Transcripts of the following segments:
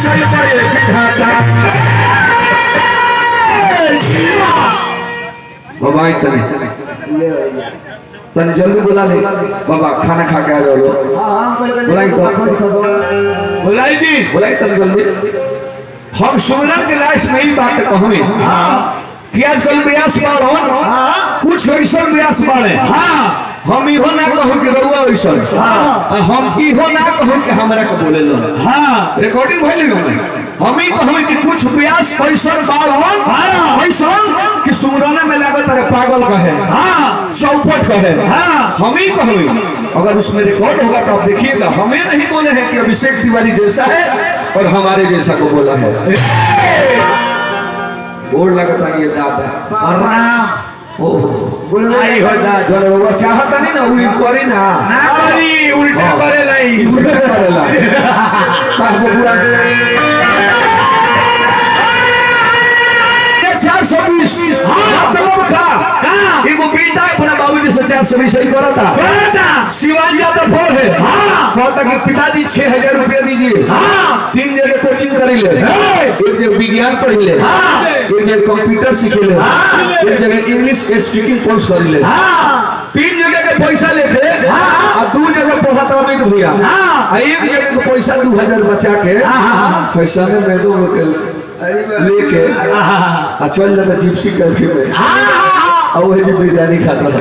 चल पड़े विधाता बाबा तने तने जल्दी बुला ले बाबा खाना खा के आ जाओ बुलाई तो बुलाई दी बुलाई तने जल्दी हम सुमरन के लाश नहीं बात कहवे कि आजकल ब्यास बाड़ो कुछ ऐसा ब्यास बाड़े हम इहो ना कहूं कि रउआ वैसन हम इहो ना कहूं कि हमरा के बोले लो रिकॉर्डिंग भइल हम ही कहूं कि कुछ ब्यास पैसन बाड़ो ऐसन कि सुमरने में लागत रे पागल कहे चौपट कहे हम ही कहूं अगर उसमें रिकॉर्ड होगा तो आप देखिएगा हमें नहीं बोले हैं कि अभिषेक तिवारी जैसा है और हमारे जैसा को बोला है बोल लगता ये दादा आई हो जा जरे वो चाहता नहीं ना उल्टी करे ना करी उल्टा करे लाई उल्टा करे लाई बाबू पूरा 420 मतलब का एगो बेटा अपना बाबूजी से 420 सही करा था शिवान यादव बोल है कहता कि पिताजी 6000 रुपया दीजिए 3 जगह कोचिंग करी ले एक जगह विज्ञान पढ़ी ले एक जगह कंप्यूटर सीख ले एक जगह इंग्लिश स्पीकिंग कोर्स कर ले 3 जगह के पैसा लेके आ 2 जगह पढ़ाता में भैया आ एक जगह के पैसा 2000 बचा के पैसा में दो लेके आ चल जाता जिप्सी कैफे में और वही बिरयानी खाता था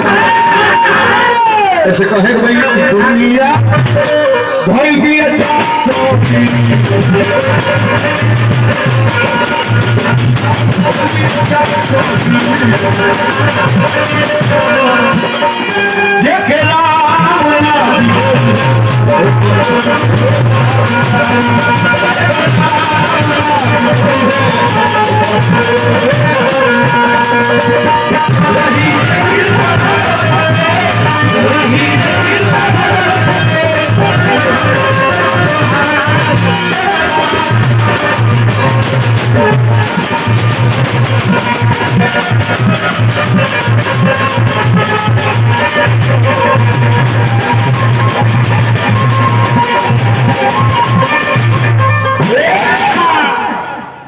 ऐसे कहे भाई दुनिया भाई भी अच्छा ये खेला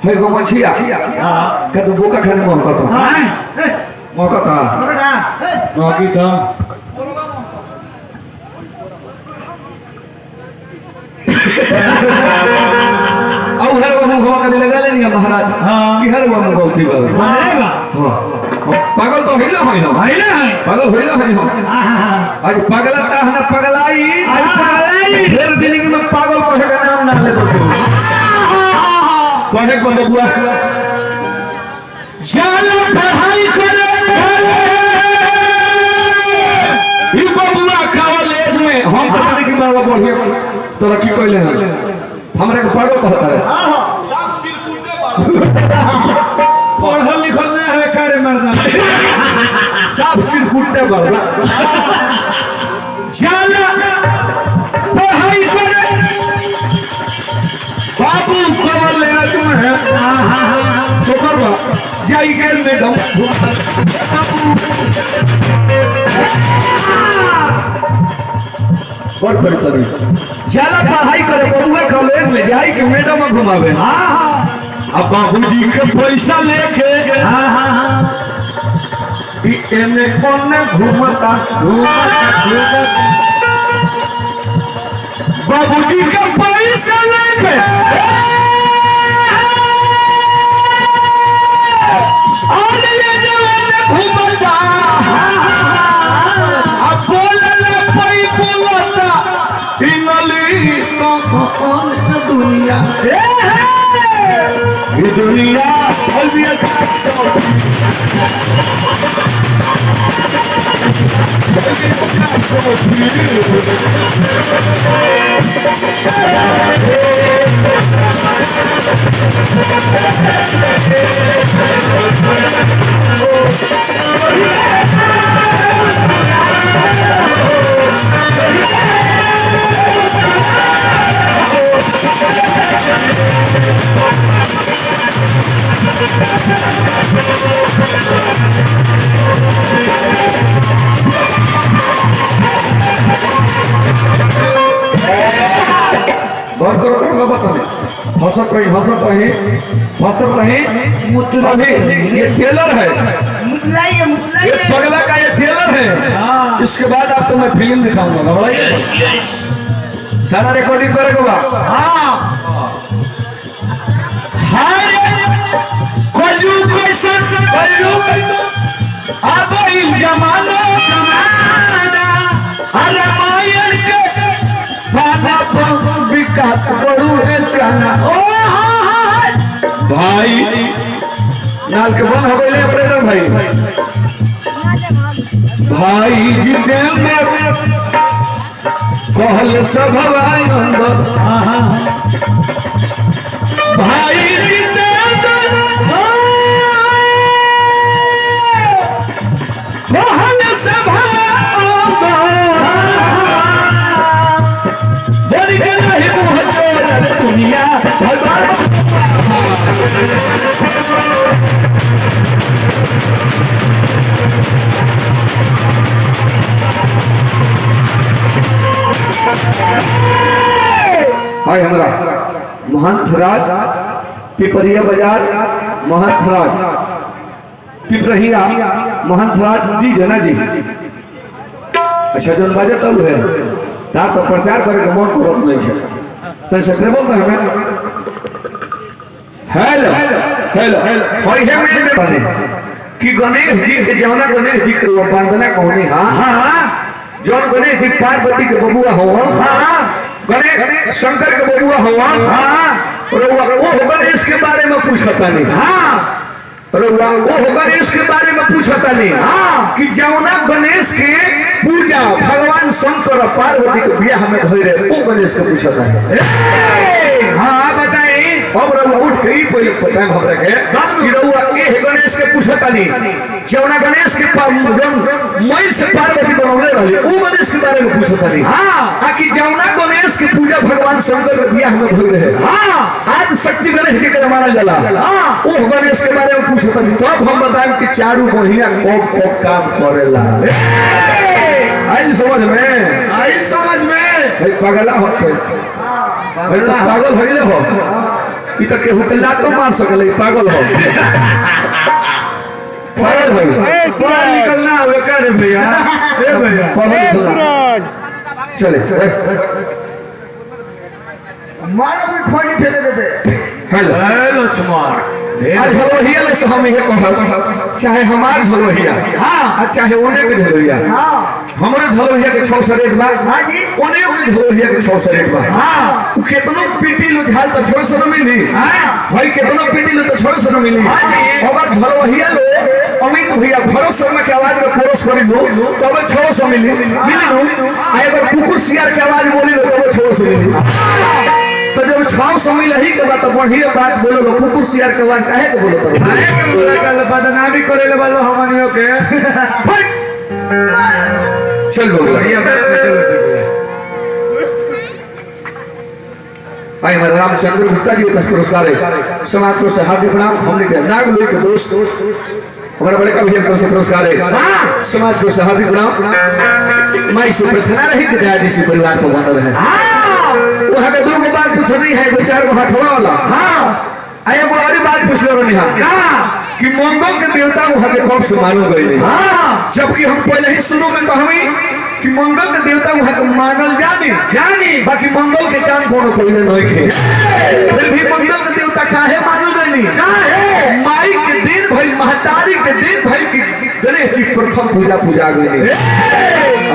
है को मछिया का तो बोका खाने मौका तो मौका था मौकी था औ हर वो मुंह का लगा लेनी महाराज कि हर वो मुंह होती बाबा पागल तो हिला है पागल हिला है आज पागल ता है पगलाई फिर जिंदगी में पागल कहेगा नाम ना ले तो कहे को बबुआ चलो पढ़ाई करे ई बबुआ कॉलेज में हम पता नहीं कि मारवा बढ़िया तरक्की कइले हैं हमरा के पागल कहता है सब सिर कूटे पढ़ल लिखल नहीं है करे मर्दा सब सिर कूटे बड़ा चलो पढ़ाई करे बाबू खबर लेना तुम है तो करवा जाई गेल में दम बहुत बड़ी चली ज्यादा पढ़ाई करे बबुआ कॉलेज में जाई के मैडम घुमावे अब बाबूजी के पैसा लेके एने कोने घूमता बाबूजी के पैसा लेके घूमता अब बोलले पई बोलता इंग्लिश दुनिया ये दुनिया अलविया और करो करो बता हंसत रही अभी ये टेलर है, ये पगला का ये टेलर है। इसके बाद आपको मैं फिल्म दिखाऊंगा, सारा रिकॉर्डिंग करेगा। जमाना रामायण के विकास करू है जाना भाई नाल के बंद हो गए ऑपरेटर भाई जितेंद्र कहल सब अंदर भाई जितेंद्र कहल सब बड़ी के नहीं मुहजोर दुनिया भाई हमारा महंत राज पिपरिया बाजार महंत राज पिपरिया महंत राज जी जना जी अच्छा जो बाजा तब है तार तो प्रचार करे मन को रोक नहीं है तो से बोलता है मैं हेलो हेलो होई है मैं बताने कि गणेश जी के जौना गणेश जी के वंदना कहनी हां जौन गणेश जी पार्वती के बबुआ हो हां गणेश शंकर के बबुआ हो हां और वो गणेश के बारे में पूछता नहीं हां वो गणेश के बारे में पूछता नहीं कि जौना गणेश के पूजा भगवान शंकर और पार्वती के बियाह में भई रहे वो गणेश को पूछता है। हाँ बताइए अब रउआ उठ के पहले पता है हमरा के कि रउआ ए गणेश के पूछता नहीं जौना गणेश के जौन मई से पार्वती बनौले रहले वो गणेश के बारे में पूछता नहीं हां कि जौना गणेश के पूजा भगवान शंकर के बियाह में भई रहे हां आज शक्ति गणेश के मानल जाला हां वो गणेश के बारे में पूछता नहीं तब हम बताएं कि चारू बढ़िया कब काम करेला आई समझ में भाई पगला हो भाई तो पागल होइले हो ई तो केहू के लातो मार सकले पागल हो पागल हो बाहर निकलना हो कर भैया ए भैया चले मारो कोई खोनी फेंक देबे हेलो हेलो चमार आज झलोहिया ले से हम ये कह चाहे हमार झलोहिया हां चाहे ओने के झलोहिया हां हमरे झलोहिया के 600 रेट बा हां जी ओने के झलोहिया के 600 रेट बा हां केतनो पीटी लो झाल तो 600 न मिली हां भाई केतनो पीटी लो तो 600 न मिली हां जी अगर झलोहिया लो अमित भैया भरोस शर्मा के आवाज में कोरस करी लो तब 600 मिली अगर कुकुर सियार के आवाज बोली लो तब 600 मिली तो जब 600 मिलही के बात बढ़िया बात बोलो लो कुकुर सियार के आवाज काहे के बोलो तो काहे के बोलो कल बदनामी करे ले वालो हमनियो के चल बोल बढ़िया बात निकल से भाई हमारे रामचंद्र गुप्ता जी का पुरस्कार है समाज को हार्दिक प्रणाम हमने के नागलोई के दोस्त हमारे बड़े कवि को से पुरस्कार है समाज को हार्दिक प्रणाम माई से प्रार्थना रही कि दादी से परिवार को बना रहे वो हमें दो को बात पूछ नहीं है दो चार को हाथवा वाला हां आए को और बात पूछ लो नहीं हां कि मंगल के देवता को हमें कब से मानो गए नहीं हां जबकि हम पहले ही शुरू में कहमी कि मंगल के देवता को हक मानल जानी बाकी मंगल के काम कोनो कोई नहीं खे फिर भी मंगल के देवता काहे मानल नहीं काहे माई के दिन भाई महतारी के दिन भाई की गणेश जी प्रथम पूजा गई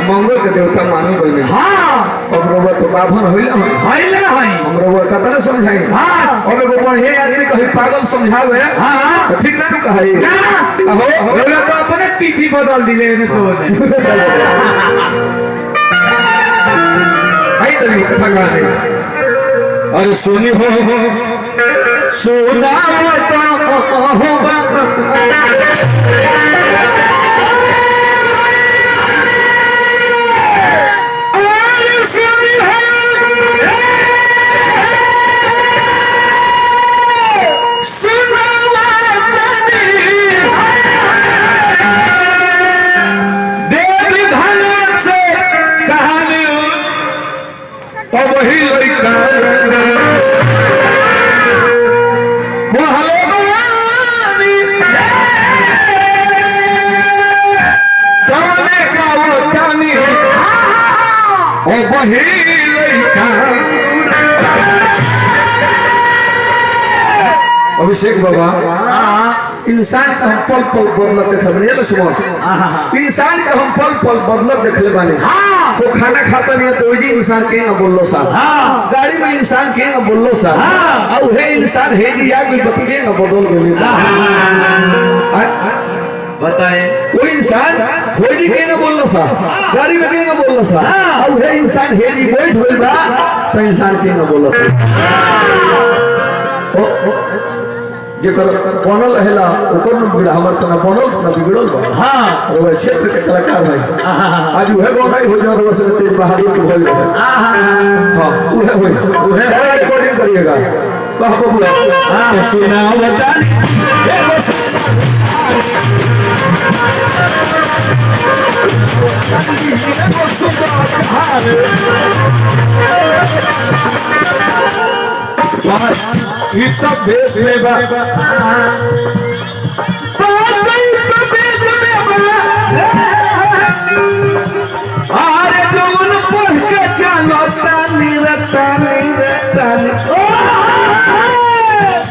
मंगल के देवता मानल गई नहीं हां अब रोबा तो बाभन होइले हई हम रोबा कतने समझाई हां अब एगो बढ़िया आदमी कहि पागल समझावे हां तो ठीक ना कहि अहो रोबा तो अपने तिथि बदल दिले ने सोने आई तो नहीं कथा कहानी अरे सोनी हो सोना तो हो वही लड़का अभिषेक बाबा इंसान का हम पल पल बदलत देखल बने सुबह इंसान का हम पल पल बदलत देखले बानी तो खाना खाता नहीं तो जी इंसान के ना बोललो सा गाड़ी में इंसान के ना बोललो सा और हे इंसान हे जी या कोई बत के ना बदल गेली बताए वो इंसान हो जी के ना बोललो सा गाड़ी में के ना बोललो सा और हे इंसान हे जी बैठ गइल बा तो इंसान के ना बोललो जेकर बनल हैला ओकर न बिगड़ हमर तना बनल न बिगड़ल बा हां और क्षेत्र के कलाकार है आज उहे गोनाई हो जाओ बस तेज बहादुर के भइल है हां उहे सारा रिकॉर्डिंग करिएगा वाह बाबू हां सुनाओ बतान इतना बेस में बा अरे जवन पढ़ के चलो तानी रतानी रतानी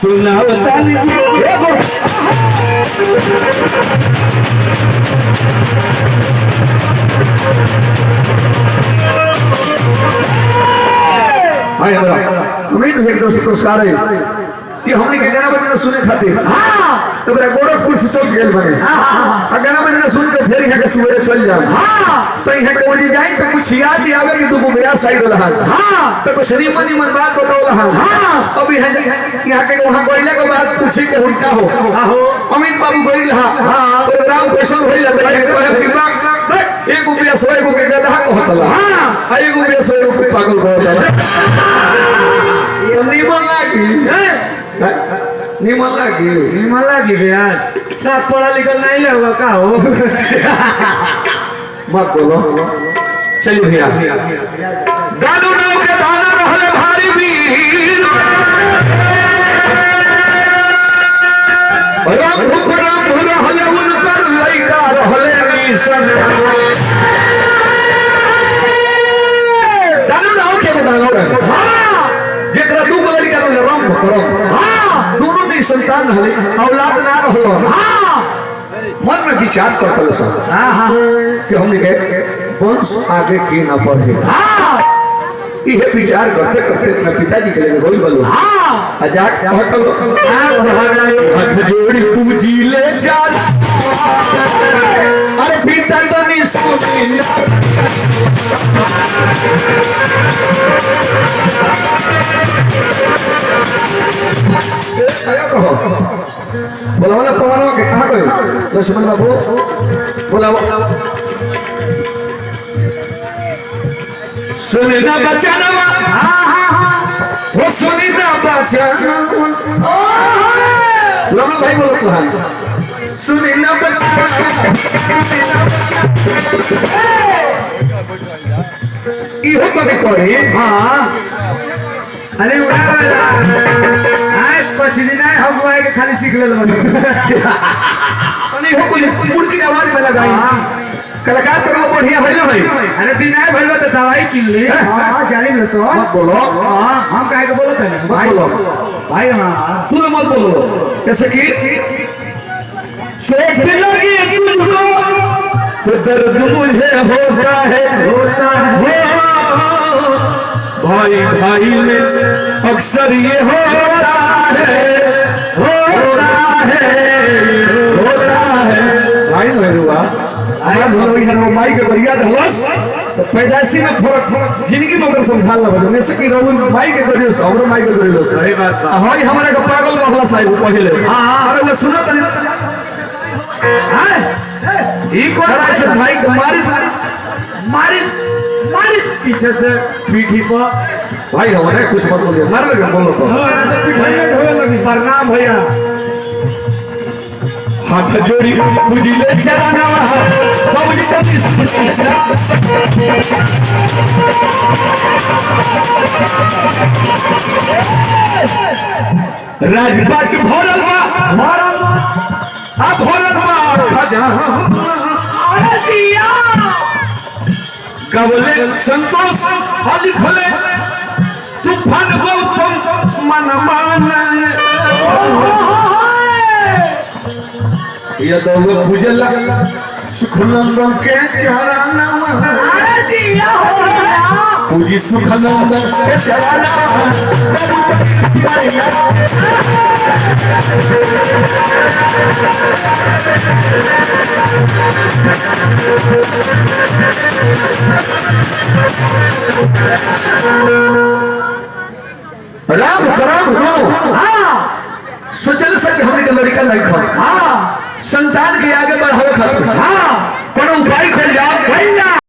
सुनाओ तानी जी एगो हाय हमरा उम्मीद है कि दोस्तों पुरस्कार है कि हमने के गाना बजना सुने खातिर हां तो बड़ा गोरखपुर से चल गेल बने हां गाना बजना सुन के फेर यहां के सुबह चल जाए हां तो यहां के ओडी जाए तो कुछ याद आवे कि दुगो बेया साइड रहा हां तो कुछ रीमनी मन बात बताओ हां अब यहां के वहां गइला के बाद पूछे के होई का हो अमित बाबू गइल हां प्रोग्राम कैसन होइल लगे कि एगो बेया सो एगो के गधा कहतला हां एगो बेया सो एगो पागल कहतला निमन लागी बेयार सब पढ़ा लिखल नहीं होगा का हो मत बोलो चलिए भैया गालू नाव के दाना रहले भारी वीर राम भूख राम रहले उनकर लइका रहले निसन गालू नाव के दाना रहे जेकरा दू गो लड़का रहले राम भूख दोनों की संतान हले औलाद ना रहलो मन में विचार करतल सो कि हमने के वंश आगे की ना बढ़े ये विचार करते करते अपने पिताजी के लिए रोई बोलो आजाद कहत लो हाथ जोड़ी पूजी ले जा अरे पिता तो नहीं सुनी बोला वाला पवन के कहा गए लक्ष्मण बाबू बोला सुनीता बचाना वो सुनीता बचाना लोग भाई बोलो तो हम सुनीता बचाना इहो कभी कोई हां अरे उड़ा आज पछिनी ना हम आए के खाली सीख लेल बने अने हो कोई मुर्गी आवाज में लगाई कलाकार तो बढ़िया भइल भाई अरे बिना भइल तो दवाई किन ले हां जानी ले सो मत बोलो हम काहे के बोलत है भाई बोलो भाई हां तू मत बोलो कैसे की चोट लगी तुझको तो दर्द मुझे होता है भाई भाई में अक्सर ये होता है भाई नरुआ आया भलो इधर माई के बढ़िया धलस तो पैदाइशी में फर्क जिंदगी में अगर समझा ला बजे में से कि रहू माई के करियो हमरो माई के करियो सही बात बा हाय हमरा के पागल रहला साहब पहले हां अरे वो सुनत नहीं हां ई को से भाई के मारी पीछे से पीठी पर भाई हमारे कुछ मत बोलिए मार लगे बोलो तो पिठाई ढोए लगी प्रणाम भैया हाथ जोड़ी बुझिले चरणवा बाबूजी कभी राजपाट भरल बा आ भरल बा खजाना कबले संतोष अली खोले तूफान गौतम मन माना ये तो वो पूजला सुखनंदन के चरण पूजी सुखनंदन के चरण राम कराम हो सोचल सके हमने के लड़का नहीं खा संतान के आगे बढ़ावे खातिर कोनो उपाय खोल जाओ